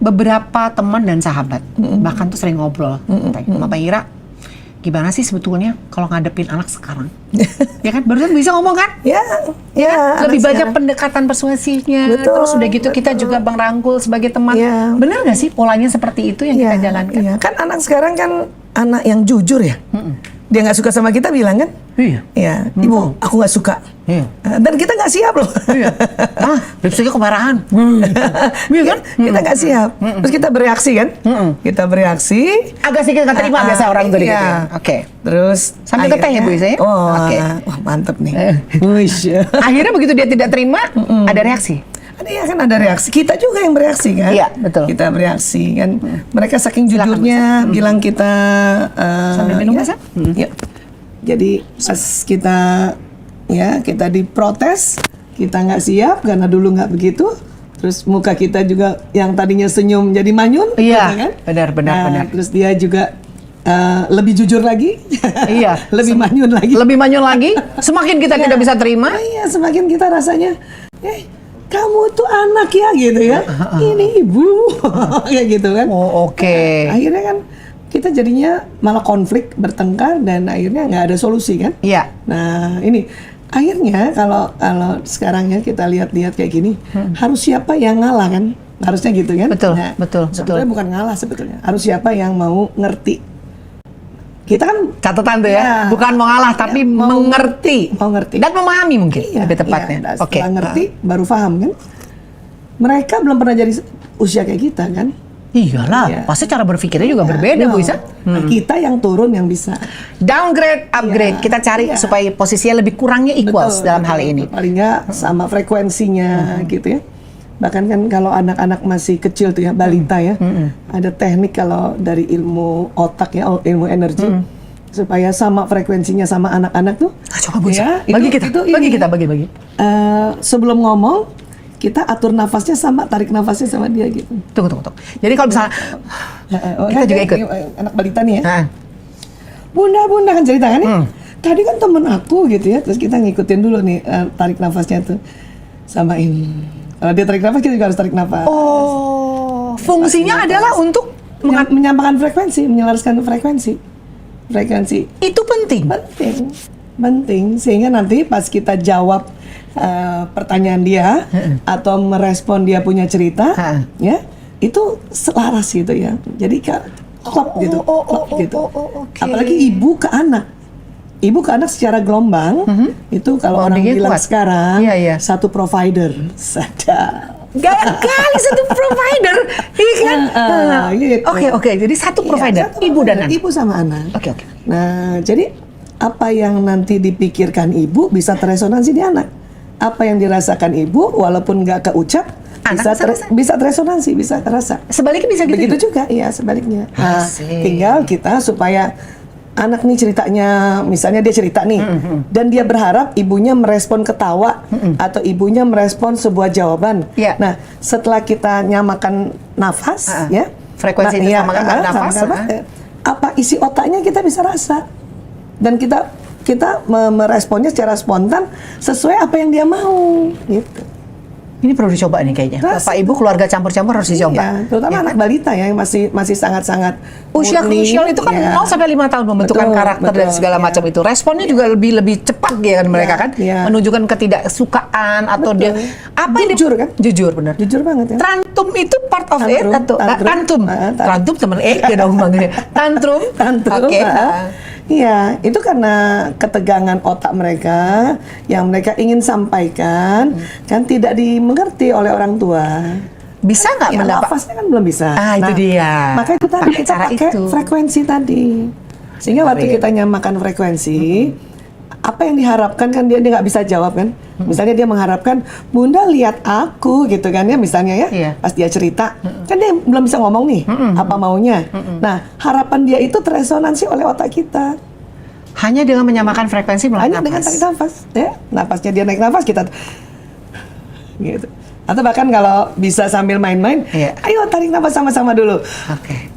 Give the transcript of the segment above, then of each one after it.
beberapa teman dan sahabat, bahkan tuh sering ngobrol, tanya, Mama Ira, gimana sih sebetulnya kalau ngadepin anak sekarang? Ya kan, barusan bisa ngomong kan? Ya, Lebih banyak pendekatan persuasifnya. Betul, Terus udah gitu kita juga Bang rangkul sebagai teman. Ya. Benar nggak sih polanya seperti itu yang kita jalankan? Iya. Kan anak sekarang kan anak yang jujur ya. Dia nggak suka sama kita bilang kan? Iya. Ya, Ibu, aku nggak suka. Iya. Dan kita nggak siap loh. Iya. Lipstiknya kemarahan. Iya kan? Kita nggak siap. Terus kita bereaksi kan? Kita bereaksi. Agak sedikit nggak terima biasa orang tuh gitu. Iya. Oke. Terus Sambil keteh ya Bu Isa ya? Oh, Oke. wah mantep nih. Akhirnya begitu dia tidak terima, ada reaksi. Iya kan ada reaksi. Kita juga yang bereaksi kan? Iya, betul. Kita bereaksi kan. Mereka saking jujurnya bilang kita sambil minum Mas. Ya. Jadi pas kita diprotes, kita nggak siap karena dulu nggak begitu. Terus muka kita juga yang tadinya senyum jadi manyun. Iya, kan? benar. Terus dia juga lebih jujur lagi. Iya, lebih manyun lagi. Lebih manyun lagi. Semakin kita tidak bisa terima. Iya, semakin kita rasanya, kamu tuh anak ya gitu ya. Ini ibu, kayak gitu kan. Oh, oke. Akhirnya kan kita jadinya malah konflik, bertengkar dan akhirnya nggak ada solusi kan. Iya. Nah ini akhirnya kalau sekarang ya kita lihat-lihat kayak gini, harus siapa yang ngalah kan? Harusnya gitu kan. Betul, Nah, betul. sebetulnya bukan ngalah sebetulnya. Harus siapa yang mau ngerti. Kita kan Catatan tuh ya, bukan mau ngalah tapi mengerti. Mau ngerti. Dan memahami mungkin lebih tepatnya. Iya, setelah ngerti baru paham kan. Mereka belum pernah jadi usia kayak kita kan. Iyalah, Iya. pasti cara berpikirnya juga berbeda Bu Isa. Nah, kita yang turun yang bisa. Downgrade, upgrade, kita cari supaya posisinya lebih kurangnya equals dalam hal ini. Paling nggak sama frekuensinya gitu ya. Bahkan kan kalau anak-anak masih kecil tuh ya, balita ya, ada teknik kalau dari ilmu otak ya, ilmu energi, supaya sama frekuensinya sama anak-anak tuh. Coba Bu Isa, Ya, bagi. Sebelum ngomong, kita atur nafasnya sama, tarik nafasnya sama dia gitu. Tunggu. Jadi kalau misalnya kita juga ikut. Anak balita nih ya. Bunda kan cerita kan ya. Tadi kan temen aku gitu ya, terus kita ngikutin dulu nih, tarik nafasnya tuh samain. Kalau dia tarik nafas, kita juga harus tarik nafas. Oh, fungsinya adalah untuk menyampaikan frekuensi, menyelaraskan frekuensi. Itu penting. Penting. Sehingga nanti pas kita jawab pertanyaan dia atau merespon dia punya cerita, ya itu selaras gitu ya. Jadi klop gitu. Okay. Apalagi ibu ke anak. Ibu ke anak secara gelombang itu kalau orang bilang kuat sekarang Iya. satu provider. Sadar. Gaya kali satu provider, iya kan? Gitu. Oke. Jadi satu provider, satu ibu dan anak. Ibu sama anak. Oke. Nah, jadi apa yang nanti dipikirkan ibu bisa teresonansi di anak. Apa yang dirasakan ibu, walaupun nggak keucap, Anak bisa teresonansi, bisa terasa. Sebaliknya bisa gitu. Begitu juga, iya sebaliknya. Nah, Asik. tinggal kita supaya anak nih ceritanya, misalnya dia cerita nih, dan dia berharap ibunya merespon ketawa atau ibunya merespon sebuah jawaban. Iya. Nah, setelah kita nyamakan nafas, ya, Frekuensi disamakan nafas. apa isi otaknya kita bisa rasa, dan kita meresponnya secara spontan sesuai apa yang dia mau, gitu. Ini perlu dicoba nih kayaknya. Rasa. Bapak Ibu keluarga campur-campur harus dicoba. Iya, terutama anak balita ya yang masih sangat-sangat Usia murni, krusial itu kan ya. 0 sampai 5 tahun membentukan Betul, karakter dan segala macam itu. Responnya juga lebih cepat ya kan mereka kan, menunjukkan ketidaksukaan atau dia apa yang jujur kan? Jujur benar. Jujur banget ya. Tantrum itu part of it atau tantrum teman dong manggilnya. Tantrum. Oke. Iya, itu karena ketegangan otak mereka yang mereka ingin sampaikan kan tidak dimengerti oleh orang tua. Bisa nggak mendapat? Nafasnya kan belum bisa. Itu dia. Makanya kita pakai frekuensi tadi. Sehingga waktu kita nyamakan frekuensi, apa yang diharapkan kan dia nggak bisa jawab kan. Misalnya dia mengharapkan Bunda lihat aku gitu kan ya misalnya ya. Iya. Pas dia cerita kan dia belum bisa ngomong nih apa maunya. Nah harapan dia itu teresonansi oleh otak kita. Hanya dengan menyamakan frekuensi melalui Hanya dengan nafas. tarik nafas ya. Nafasnya dia naik nafas kita gitu. Atau bahkan kalau bisa sambil main-main, Iya. ayo tarik nafas sama-sama dulu. Oke.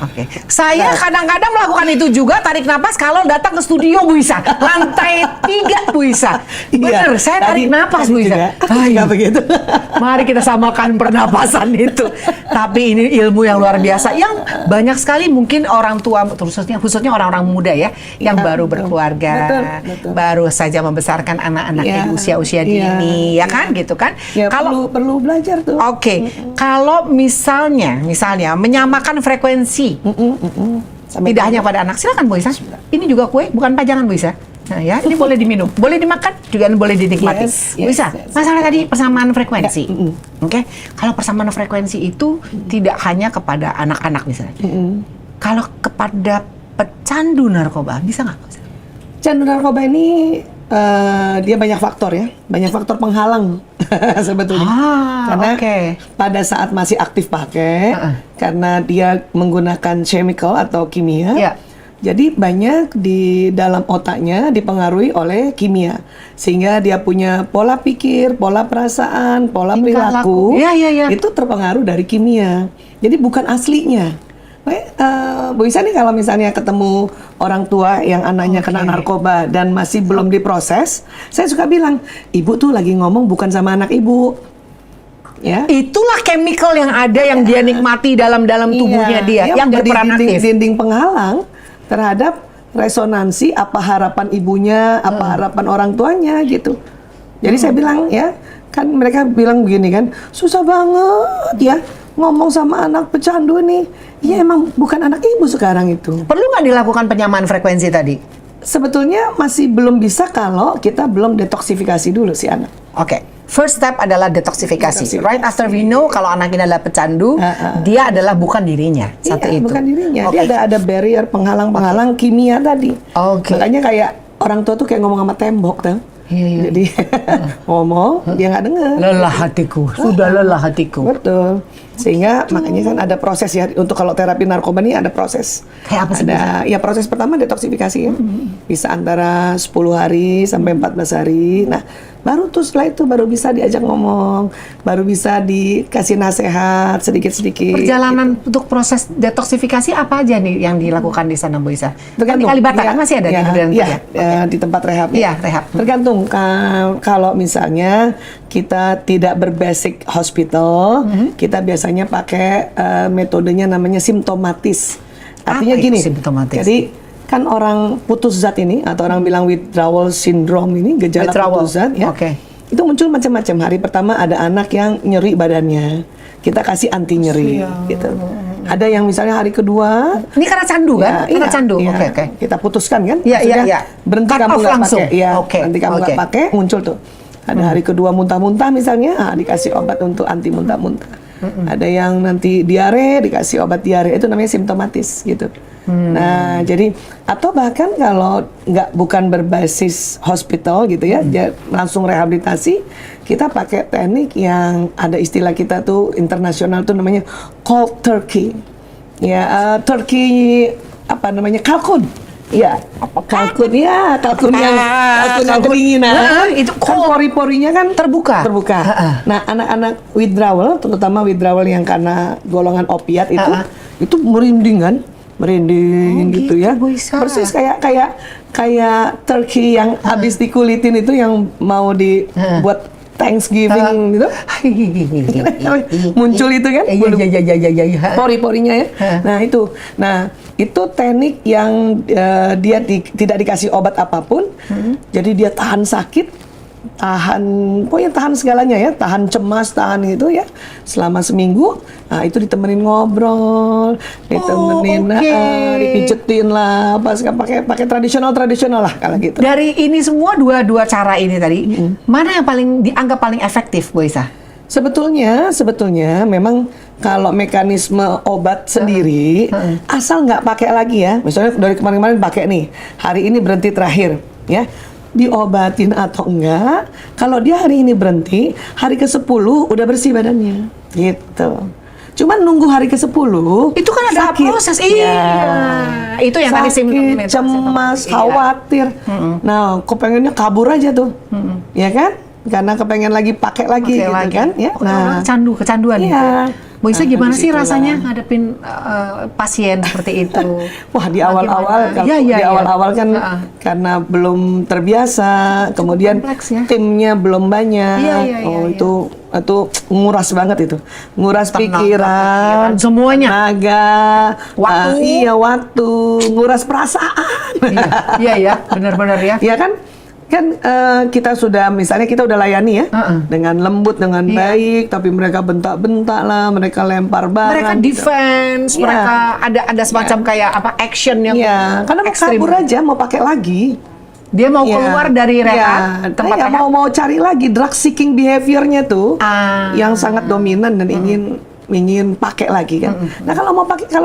Oke. Saya kadang-kadang melakukan itu juga, tarik napas kalau datang ke studio Bu Isa. Lantai 3 Bu Isa. Bener, saya tarik napas Bu Isa. Nggak begitu. Mari kita samakan pernapasan itu. Tapi ini ilmu yang luar biasa yang banyak sekali mungkin orang tua, khususnya orang-orang muda ya, yang baru berkeluarga, betul. baru saja membesarkan anak-anaknya di usia-usia dini, ya kan, gitu kan? Ya, Kalau perlu belajar tuh. Oke, kalau misalnya menyamakan frekuensi, tidak hanya pada anak, silakan Bu Isa. Ini juga kue, bukan pajangan Bu Isa. Nah ya, ini boleh diminum, boleh dimakan, juga boleh dinikmati. Bu Isa, masalah tadi persamaan frekuensi. Oke, kalau persamaan frekuensi itu tidak hanya kepada anak-anak misalnya. Kalau kepada pecandu narkoba, bisa nggak? Candu narkoba ini dia banyak faktor ya, banyak faktor penghalang sebetulnya. Karena pada saat masih aktif pakai, karena dia menggunakan chemical atau kimia, jadi banyak di dalam otaknya dipengaruhi oleh kimia, sehingga dia punya pola pikir, pola perasaan, pola perilaku, itu terpengaruh dari kimia. Jadi bukan aslinya. Bu Isa nih kalau misalnya ketemu orang tua yang anaknya kena narkoba dan masih belum diproses, saya suka bilang, ibu tuh lagi ngomong bukan sama anak ibu. Ya. Itulah chemical yang ada yang dia nikmati dalam tubuhnya dia, yang berperan aktif. Dinding penghalang terhadap resonansi apa harapan ibunya, apa harapan orang tuanya gitu. Jadi saya bilang ya, kan mereka bilang begini kan, susah banget ya ngomong sama anak pecandu nih. Ya emang bukan anak ibu sekarang itu. Perlu nggak dilakukan penyamaan frekuensi tadi? Sebetulnya masih belum bisa kalau kita belum detoksifikasi dulu si anak. Oke. First step adalah detoksifikasi. Right after we know kalau anak ini adalah pecandu, dia adalah bukan dirinya. Satu itu. Bukan dirinya. Dia ada barrier penghalang kimia tadi. Makanya kayak orang tua tuh kayak ngomong sama tembok tuh. Jadi ngomong dia nggak dengar. Lelah hatiku, sudah lelah hatiku. Betul. Sehingga makanya kan ada proses ya, untuk kalau terapi narkoba ini ada proses. Kayak apa sih? Ya proses pertama detoksifikasi ya. Bisa antara 10 hari sampai 14 hari. Nah, baru tuh setelah itu baru bisa diajak ngomong, baru bisa dikasih nasihat sedikit-sedikit. Perjalanan untuk proses detoksifikasi apa aja nih yang dilakukan di sana Bu Isa? Tergantung. Di Kalibata kan masih ada di tempat rehab. Iya, rehab. Tergantung kalau misalnya kita tidak berbasic hospital, kita biasanya pakai metodenya namanya simptomatis. Artinya gini, jadi kan orang putus zat ini atau orang bilang withdrawal syndrome ini, gejala putus zat ya. Itu muncul macam-macam. Hari pertama ada anak yang nyeri badannya, kita kasih anti nyeri gitu. Ada yang misalnya hari kedua, ini karena candu kan? Karena candu. Kita putuskan kan? Berhenti kamu nggak pakai. Nanti kamu nggak pakai, muncul tuh. Ada hari kedua muntah-muntah misalnya, dikasih obat untuk anti muntah-muntah. Ada yang nanti diare, dikasih obat diare, itu namanya simptomatis gitu. Nah, jadi atau bahkan kalau bukan berbasis hospital gitu ya, langsung rehabilitasi, kita pakai teknik yang ada istilah kita tuh internasional tuh namanya cold turkey. Ya, turkey apa namanya? Kalkun. Iya, kalkun yang kedinginan. Itu kan pori-porinya kan terbuka. Nah, anak-anak withdrawal, terutama withdrawal yang karena golongan opiat itu merinding kan, gitu ya. Persis kayak turkey yang habis dikulitin itu yang mau dibuat Thanksgiving gitu. Muncul itu kan pori-porinya ya. Nah itu teknik yang dia tidak dikasih obat apapun, jadi dia tahan sakit, pokoknya tahan segalanya ya, tahan cemas, tahan gitu ya, selama seminggu. Nah itu ditemenin ngobrol, ditemenin dipijetin lah, pakai tradisional lah kalau gitu. Dari ini semua dua cara ini tadi, mana yang paling dianggap paling efektif Bu Isa? Sebetulnya memang kalau mekanisme obat sendiri, asal nggak pakai lagi ya, misalnya dari kemarin-kemarin pakai nih, hari ini berhenti terakhir ya, diobatin atau enggak, kalau dia hari ini berhenti, hari ke-10 udah bersih badannya gitu. Cuman nunggu hari ke-10 itu kan ada sakit. Proses itu yang tadi simptomnya, cemas, khawatir. Nah, kepengennya kabur aja tuh, ya kan? Karena kepengen lagi pakai lagi gitu kan ya. Nah, kecanduan ya. Bu Isa, gimana sih disitulah. rasanya ngadepin pasien seperti itu? Wah, di awal-awal, Bagaimana? Iya, di iya. awal-awal kan karena belum terbiasa, kemudian kompleks ya. timnya belum banyak. Iya, iya, iya, Oh, iya. itu nguras banget itu. Nguras Tenaga, pikiran, pikiran, semuanya. tenaga, Waktu. iya waktu, nguras perasaan. Iya ya, benar-benar ya. Iya kan? Kan kita sudah, misalnya kita udah layani ya, dengan lembut, dengan Iya. baik, tapi mereka bentak-bentak lah, mereka lempar barang. Mereka gitu. defense, Iya. mereka ada semacam kayak apa action yang Iya, karena mau ekstrim. kabur aja, mau pakai lagi. Dia mau Iya. keluar dari rehab, Iya, tempat iya, rehab. mau cari lagi drug seeking behavior-nya tuh yang sangat dominan dan ingin pakai lagi kan. Nah, kalau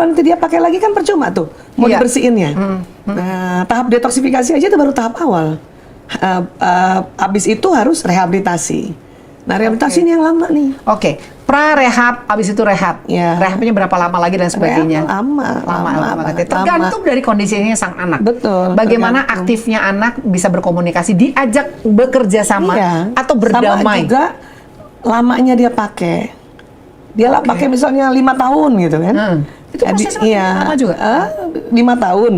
nanti dia pakai lagi kan percuma tuh mau Iya. dibersihinnya. Nah, tahap detoksifikasi aja itu baru tahap awal. Abis itu harus rehabilitasi. Nah, rehabilitasi ini yang lama nih. Oke, pra-rehab, abis itu rehab. Iya. Rehabnya berapa lama lagi dan sebagainya? Lama Banget ya. Tergantung dari kondisinya sang anak. Betul, Bagaimana tergantung. aktifnya anak bisa berkomunikasi, diajak bekerja sama Iya. atau Sama berdamai. juga lamanya dia pakai. Dia lah pakai misalnya 5 tahun gitu kan. Itu prosesnya iya, lama juga? 5 tahun.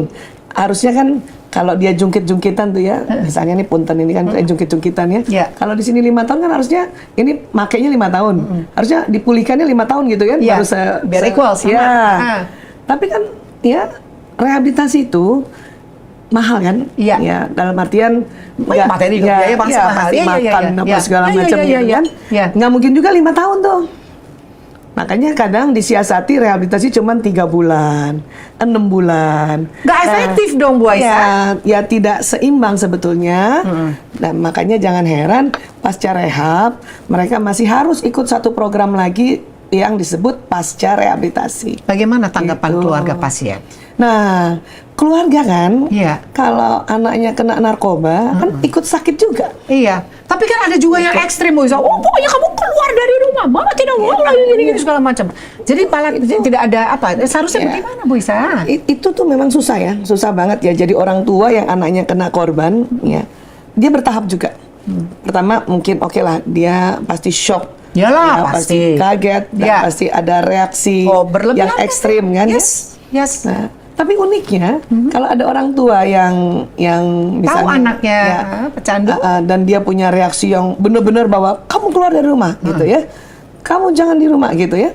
Harusnya kan kalau dia jungkit-jungkitan tuh ya, misalnya nih punten ini kan jungkit-jungkitan ya. Iya. Kalau di sini 5 tahun kan harusnya ini makainya 5 tahun. Harusnya dipulihkannya 5 tahun gitu kan. Iya, Baru biar equal sama. Ya. Ah. Tapi kan ya rehabilitasi itu mahal kan? Iya. Ya, dalam artian Oh, iya, materi juga, biaya pasti mahal. pasti Iya, iya, makan iya, apa iya. segala Iya, macam iya, gitu iya, kan. iya. Nggak mungkin juga 5 tahun tuh. Makanya kadang disiasati rehabilitasi cuma 3 bulan, 6 bulan. Nggak efektif dong, Bu Aisyah. Ya tidak seimbang sebetulnya. Dan makanya jangan heran pasca rehab mereka masih harus ikut satu program lagi yang disebut pasca rehabilitasi. Bagaimana tanggapan Gitu. keluarga pasien? Nah, keluarga kan, Iya. kalau anaknya kena narkoba kan ikut sakit juga. Iya, tapi kan ada juga yang ekstrim, Bu Isa. Oh, pokoknya kamu keluar dari rumah, Mama tidak mau lagi gini-gini segala macam. Jadi tidak ada apa? Seharusnya Iya. bagaimana, Bu Isa? Itu tuh memang susah ya, susah banget ya. Jadi orang tua yang anaknya kena korban, ya, dia bertahap juga. Pertama mungkin oke lah, dia pasti shock. Yalah, Ya, pasti. kaget, dan Ya. pasti ada reaksi Oh, berlebihan yang ekstrim kan? ya. Yes. Nah, tapi uniknya kalau ada orang tua yang misalnya Tahu anaknya pecandu. dan dia punya reaksi yang benar-benar bahwa kamu keluar dari rumah gitu ya, kamu jangan di rumah gitu ya,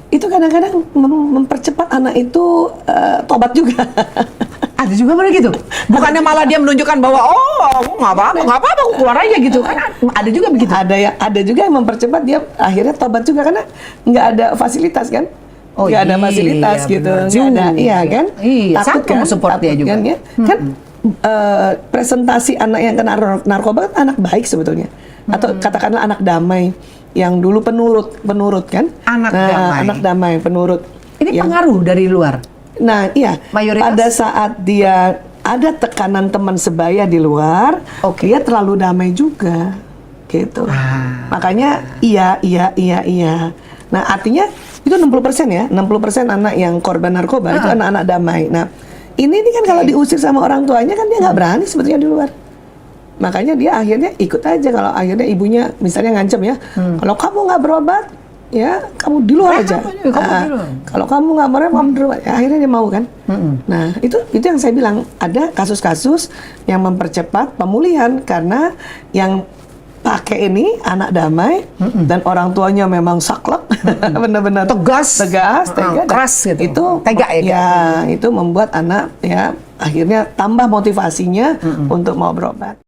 itu kadang-kadang mempercepat anak itu tobat juga. Ada juga begitu. Bukannya malah dia menunjukkan bahwa nggak apa-apa, aku keluar aja gitu kan? Ada juga begitu. Ada juga yang mempercepat, dia akhirnya tobat juga karena nggak ada fasilitas kan. Oh, Nggak ada iya, fasilitas gitu, benar nggak ada, juga. iya kan? Iya, sangat mensupport dia takut juga. kan, ya? Kan presentasi anak yang kena narkoba kan anak baik sebetulnya, atau katakanlah anak damai yang dulu penurut kan? Anak damai. Anak damai, penurut. Ini Yang- pengaruh dari luar. Nah, iya. Mayoritas? Pada saat dia ada tekanan teman sebaya di luar, Oke. dia terlalu damai juga, gitu. Makanya iya. Nah, artinya itu 60% ya, 60% anak yang korban narkoba itu anak-anak damai. Nah, ini kan kalau diusir sama orang tuanya kan dia nggak berani sebetulnya di luar. Makanya dia akhirnya ikut aja kalau akhirnya ibunya misalnya ngancam ya, kalau kamu nggak berobat, ya kamu di luar aja. Kamu di luar. Kalau kamu nggak mau, kamu di luar. Ya, akhirnya dia mau kan. Nah, itu yang saya bilang, ada kasus-kasus yang mempercepat pemulihan karena yang pakai ini anak damai dan orang tuanya memang saklek, benar-benar Tegas. tega. Keras gitu. Itu Tega ya, ya, itu membuat anak ya akhirnya tambah motivasinya untuk mau berobat.